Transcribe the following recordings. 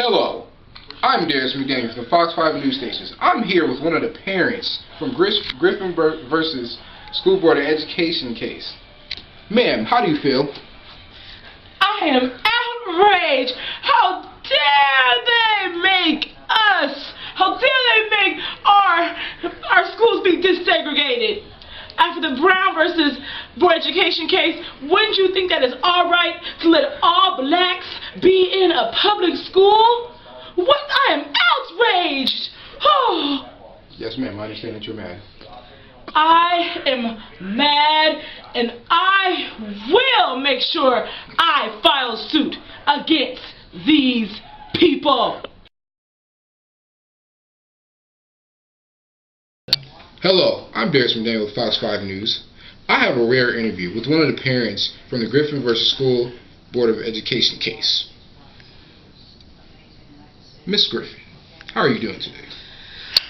Hello, I'm Darissa McDaniel from Fox 5 News Stations. I'm here with one of the parents from Griffin versus School Board of Education case. Ma'am, how do you feel? I am outraged. How dare they make us, how dare they make our schools be desegregated? After the Brown versus Board of Education case, wouldn't you think that it's alright to let all blacks be in a public school? What? I am outraged! Oh. Yes, ma'am, I understand that you're mad. I am mad, and I will make sure I file suit against these people. Hello, I'm Darissa McDaniel with Fox 5 News. I have a rare interview with one of the parents from the Griffin versus School Board of Education case. Miss Griffin, how are you doing today?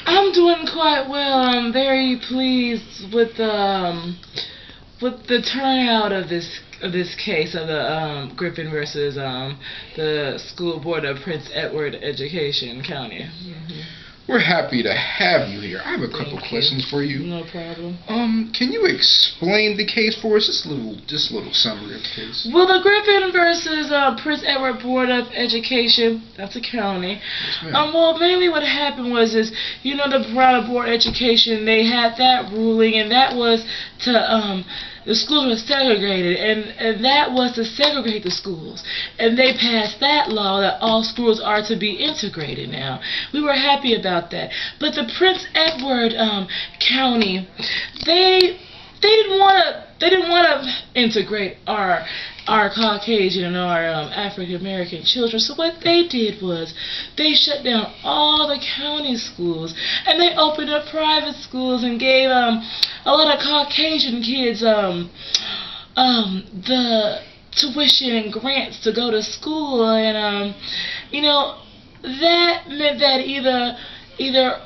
I'm doing quite well. I'm very pleased with the turnout of this case of the Griffin versus the School Board of Prince Edward Education County. We're happy to have you here. I have a couple questions for you. No problem. Can you explain the case for us? Just a little summary of the case. Well, the Griffin versus Prince Edward Board of Education, that's a county. Yes, Well, mainly what happened was the Brown Board of Education, they had that ruling, and that was to the schools were segregated, and that was to segregate the schools. And they passed that law that all schools are to be integrated now. We were happy about that. But the Prince Edward County, they didn't want to integrate our Caucasian and our African American children. So what they did was they shut down all the county schools, and they opened up private schools and gave a lot of Caucasian kids the tuition and grants to go to school, and that meant that either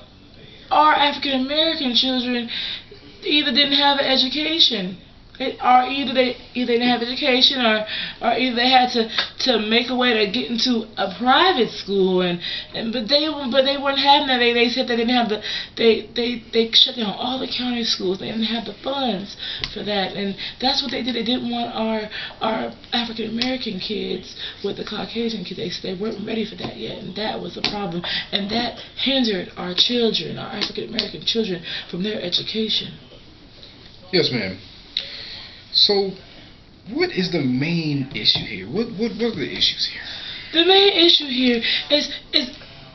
our African American children either didn't have an education, or either they didn't have education, or either they had to make a way to get into a private school, but they weren't having that. They said they didn't have they shut down all the county schools. They didn't have the funds for that, and that's what they did. They didn't want our African American kids with the Caucasian kids. They weren't ready for that yet, and that was a problem, and that hindered our children, our African American children, from their education. Yes, ma'am. So, what is the main issue here? What are the issues here? The main issue here is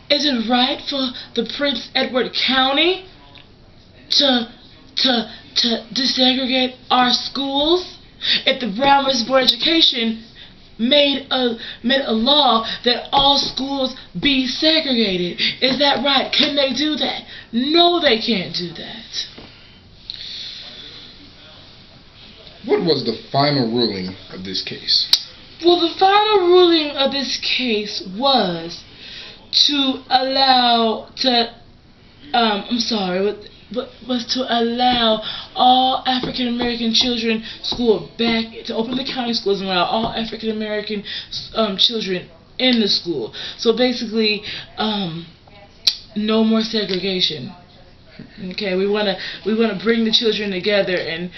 it right for the Prince Edward County to desegregate our schools? If the Brown versus Board of Education made a law that all schools be segregated, is that right? Can they do that? No, they can't do that. What was the final ruling of this case? Well, the final ruling of this case was to allow was to allow all African American children to open the county schools and allow all African American children in the school. So basically, no more segregation. Okay, we wanna bring the children together, and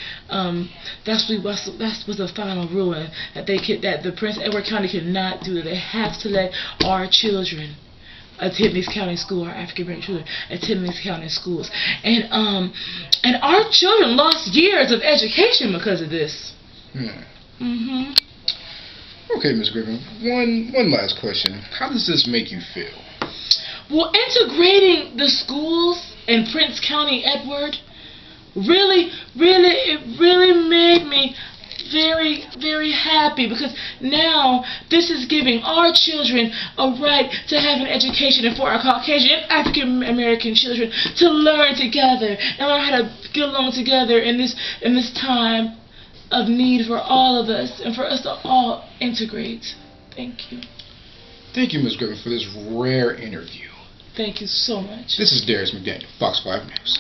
that was the final ruling, that the Prince Edward County cannot do that. They have to let our children attend these county schools, our African American children attend these county schools, and our children lost years of education because of this. Okay, Ms. Griffin. One last question. How does this make you feel? Well, integrating the schools in Prince County Edward really made me very, very happy, because now this is giving our children a right to have an education, and for our Caucasian and African American children to learn together and learn how to get along together in this time of need for all of us, and for us to all integrate. Thank you. Thank you, Ms. Griffin, for this rare interview. Thank you so much. This is Darissa McDaniel, Fox 5 News.